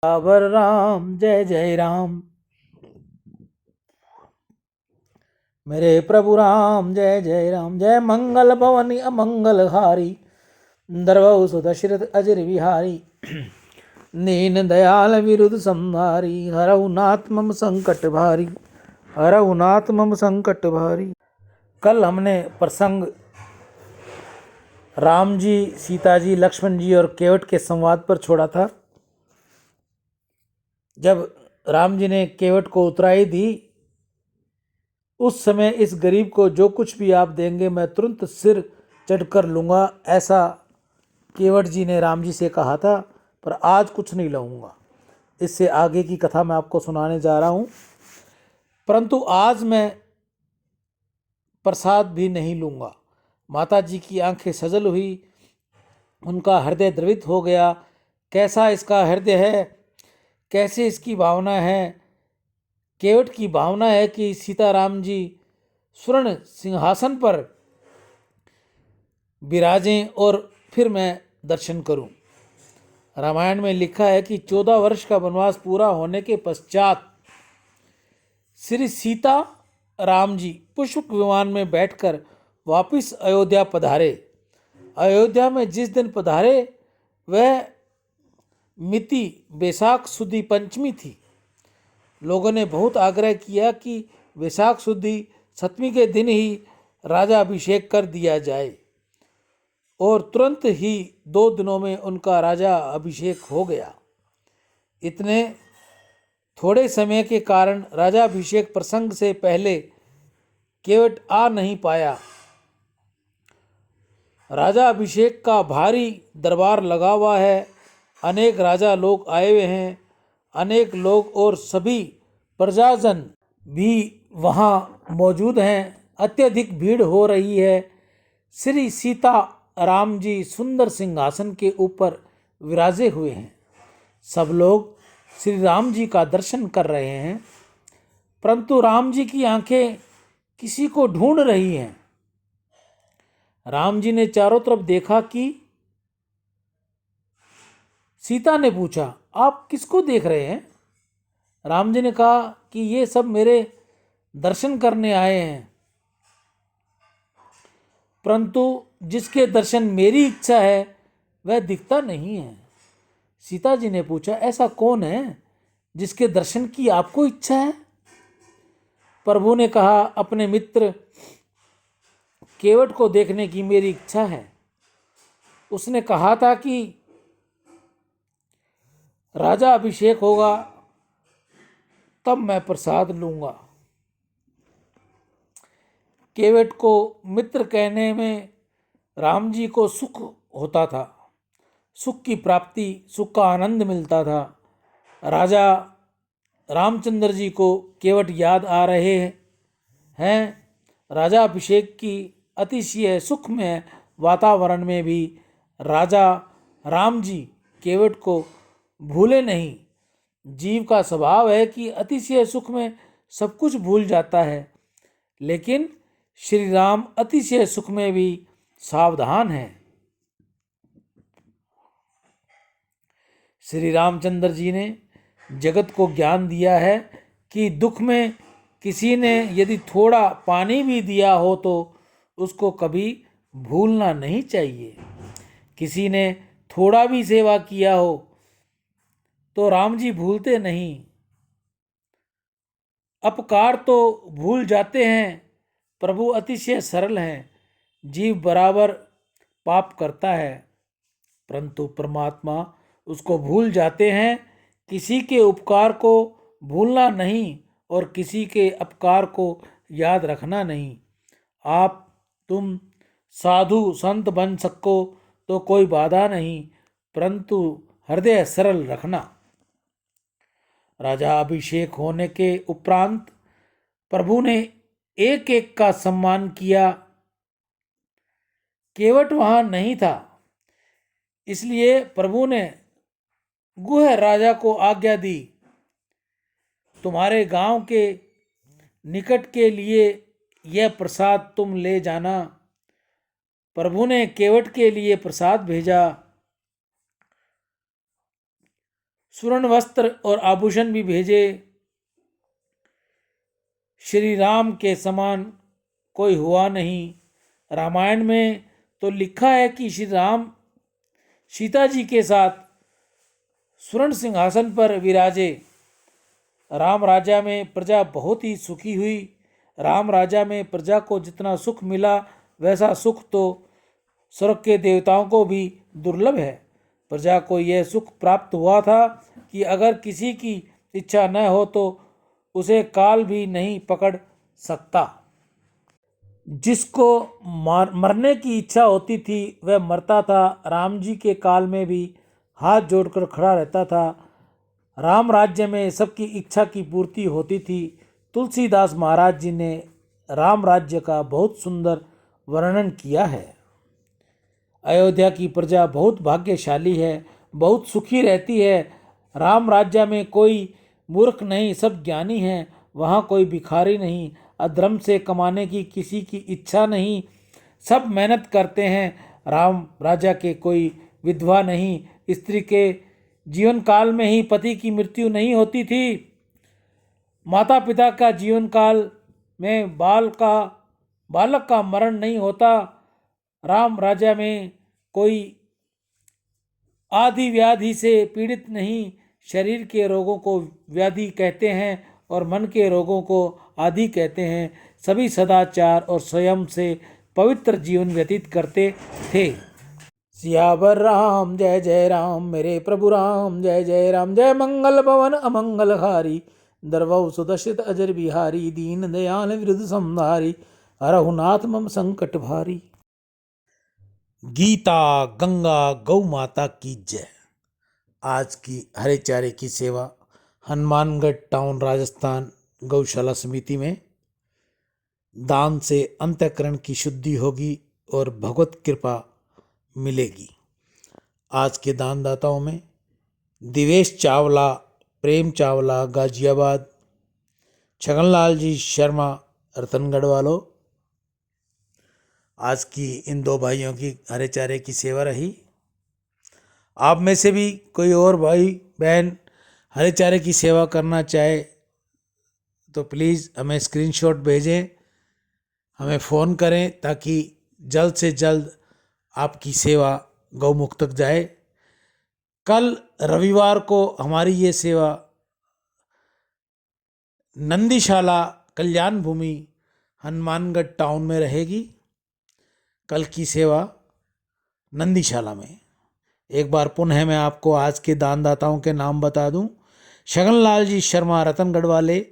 बाबर राम जय जय राम। मेरे प्रभु राम जय जय राम। जय मंगल भवनी अमंगल हारी, दरबहु सुदशरथ अजर विहारी। दीन दयाल विरुद्ध संहारी, हरहु नाथ मम संकट भारी, हरहु नाथ मम संकट भारी। कल हमने प्रसंग राम जी, सीता जी, लक्ष्मण जी और केवट के संवाद पर छोड़ा था। जब राम जी ने केवट को उतराई दी, उस समय इस गरीब को जो कुछ भी आप देंगे मैं तुरंत सिर चढ़कर लूँगा, ऐसा केवट जी ने राम जी से कहा था। पर आज कुछ नहीं लाऊंगा। इससे आगे की कथा मैं आपको सुनाने जा रहा हूँ। परंतु आज मैं प्रसाद भी नहीं लूँगा। माता जी की आंखें सजल हुई, उनका हृदय द्रवित हो गया। कैसा इसका हृदय है, कैसे इसकी भावना है। केवट की भावना है कि सीताराम जी स्वर्ण सिंहासन पर विराजें और फिर मैं दर्शन करूं। रामायण में लिखा है कि 14 वर्ष का वनवास पूरा होने के पश्चात श्री सीता राम जी पुष्पक विमान में बैठकर वापिस अयोध्या पधारे। अयोध्या में जिस दिन पधारे वह मिति वैशाख सुदी पंचमी थी। लोगों ने बहुत आग्रह किया कि वैशाख सुदी सप्तमी के दिन ही राजा अभिषेक कर दिया जाए, और तुरंत ही 2 दिनों में उनका राजा अभिषेक हो गया। इतने थोड़े समय के कारण राजा अभिषेक प्रसंग से पहले केवट आ नहीं पाया। राजा अभिषेक का भारी दरबार लगा हुआ है, अनेक राजा लोग आए हुए हैं, अनेक लोग और सभी प्रजाजन भी वहाँ मौजूद हैं। अत्यधिक भीड़ हो रही है। श्री सीता राम जी सुंदर सिंहासन के ऊपर विराजे हुए हैं। सब लोग श्री राम जी का दर्शन कर रहे हैं, परंतु राम जी की आंखें किसी को ढूंढ रही हैं। राम जी ने चारों तरफ देखा कि सीता ने पूछा, आप किसको देख रहे हैं? राम जी ने कहा कि ये सब मेरे दर्शन करने आए हैं, परंतु जिसके दर्शन मेरी इच्छा है वह दिखता नहीं है। सीता जी ने पूछा, ऐसा कौन है जिसके दर्शन की आपको इच्छा है? प्रभु ने कहा, अपने मित्र केवट को देखने की मेरी इच्छा है। उसने कहा था कि राजा अभिषेक होगा तब मैं प्रसाद लूंगा। केवट को मित्र कहने में राम जी को सुख होता था, सुख की प्राप्ति, सुख का आनंद मिलता था। राजा रामचंद्र जी को केवट याद आ रहे हैं। राजा अभिषेक की अतिशय सुखमय वातावरण में भी राजा राम जी केवट को भूले नहीं। जीव का स्वभाव है कि अतिशय सुख में सब कुछ भूल जाता है, लेकिन श्री राम अतिशय सुख में भी सावधान हैं। श्री रामचंद्र जी ने जगत को ज्ञान दिया है कि दुख में किसी ने यदि थोड़ा पानी भी दिया हो तो उसको कभी भूलना नहीं चाहिए। किसी ने थोड़ा भी सेवा किया हो तो राम जी भूलते नहीं। अपकार तो भूल जाते हैं, प्रभु अतिशय सरल हैं। जीव बराबर पाप करता है, परंतु परमात्मा उसको भूल जाते हैं। किसी के उपकार को भूलना नहीं और किसी के अपकार को याद रखना नहीं। आप तुम साधु संत बन सको तो कोई बाधा नहीं, परंतु हृदय सरल रखना। राजा अभिषेक होने के उपरांत प्रभु ने एक एक का सम्मान किया। केवट वहां नहीं था, इसलिए प्रभु ने गुह राजा को आज्ञा दी, तुम्हारे गांव के निकट के लिए यह प्रसाद तुम ले जाना। प्रभु ने केवट के लिए प्रसाद भेजा। स्वर्ण वस्त्र और आभूषण भी भेजे। श्री राम के समान कोई हुआ नहीं। रामायण में तो लिखा है कि श्री राम सीता जी के साथ स्वर्ण सिंहासन पर विराजे। राम राजा में प्रजा बहुत ही सुखी हुई। राम राजा में प्रजा को जितना सुख मिला वैसा सुख तो स्वर्ग के देवताओं को भी दुर्लभ है। प्रजा को यह सुख प्राप्त हुआ था कि अगर किसी की इच्छा न हो तो उसे काल भी नहीं पकड़ सकता। जिसको मरने की इच्छा होती थी वह मरता था। राम जी के काल में भी हाथ जोड़कर खड़ा रहता था। राम राज्य में सबकी इच्छा की पूर्ति होती थी। तुलसीदास महाराज जी ने राम राज्य का बहुत सुंदर वर्णन किया है। अयोध्या की प्रजा बहुत भाग्यशाली है, बहुत सुखी रहती है। राम राज्य में कोई मूर्ख नहीं, सब ज्ञानी हैं। वहाँ कोई भिखारी नहीं, अधर्म से कमाने की किसी की इच्छा नहीं, सब मेहनत करते हैं। राम राजा के कोई विधवा नहीं। स्त्री के जीवन काल में ही पति की मृत्यु नहीं होती थी। माता पिता का जीवन काल में बालक का मरण नहीं होता। राम राजा में कोई आदि व्याधि से पीड़ित नहीं। शरीर के रोगों को व्याधि कहते हैं और मन के रोगों को आदि कहते हैं। सभी सदाचार और स्वयं से पवित्र जीवन व्यतीत करते थे। सियावर राम जय जय राम, मेरे प्रभु राम जय जय राम। जय मंगल भवन अमंगलहारी, दरवौ सुदर्शित अजर बिहारी। दीन दयाल विरुद्ध संहारी, हरहु नाथ मम संकट भारी। गीता गंगा गौ माता की जय। आज की हरे चारे की सेवा हनुमानगढ़ टाउन राजस्थान गौशाला समिति में दान से अंतःकरण की शुद्धि होगी और भगवत कृपा मिलेगी। आज के दानदाताओं में दिवेश चावला, प्रेम चावला गाजियाबाद, छगनलाल जी शर्मा रतनगढ़ वालों। आज की इन दो भाइयों की हरे चारे की सेवा रही। आप में से भी कोई और भाई बहन हरे चारे की सेवा करना चाहे तो प्लीज़ हमें स्क्रीनशॉट भेजें, हमें फ़ोन करें ताकि जल्द से जल्द आपकी सेवा गौमुख तक जाए। कल रविवार को हमारी ये सेवा नंदीशाला कल्याण भूमि हनुमानगढ़ टाउन में रहेगी। कल की सेवा नंदीशाला में। एक बार पुनः मैं आपको आज के दानदाताओं के नाम बता दूं। शगनलाल जी शर्मा रतनगढ़ वाले,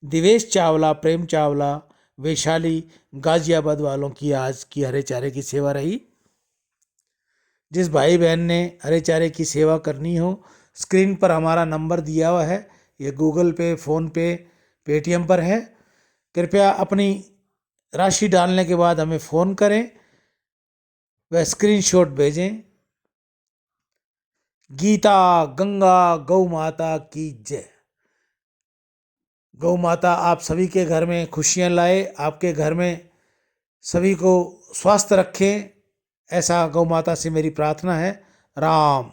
दिवेश चावला, प्रेम चावला वैशाली गाजियाबाद वालों की आज की हरे चारे की सेवा रही। जिस भाई बहन ने हरे चारे की सेवा करनी हो, स्क्रीन पर हमारा नंबर दिया हुआ है। ये गूगल पे, फ़ोन पे, पेटीएम पर है। कृपया अपनी राशि डालने के बाद हमें फ़ोन करें, वह स्क्रीनशॉट भेजें। गीता गंगा गौ माता की जय। गौ माता आप सभी के घर में खुशियां लाए, आपके घर में सभी को स्वस्थ रखें, ऐसा गौ माता से मेरी प्रार्थना है। राम।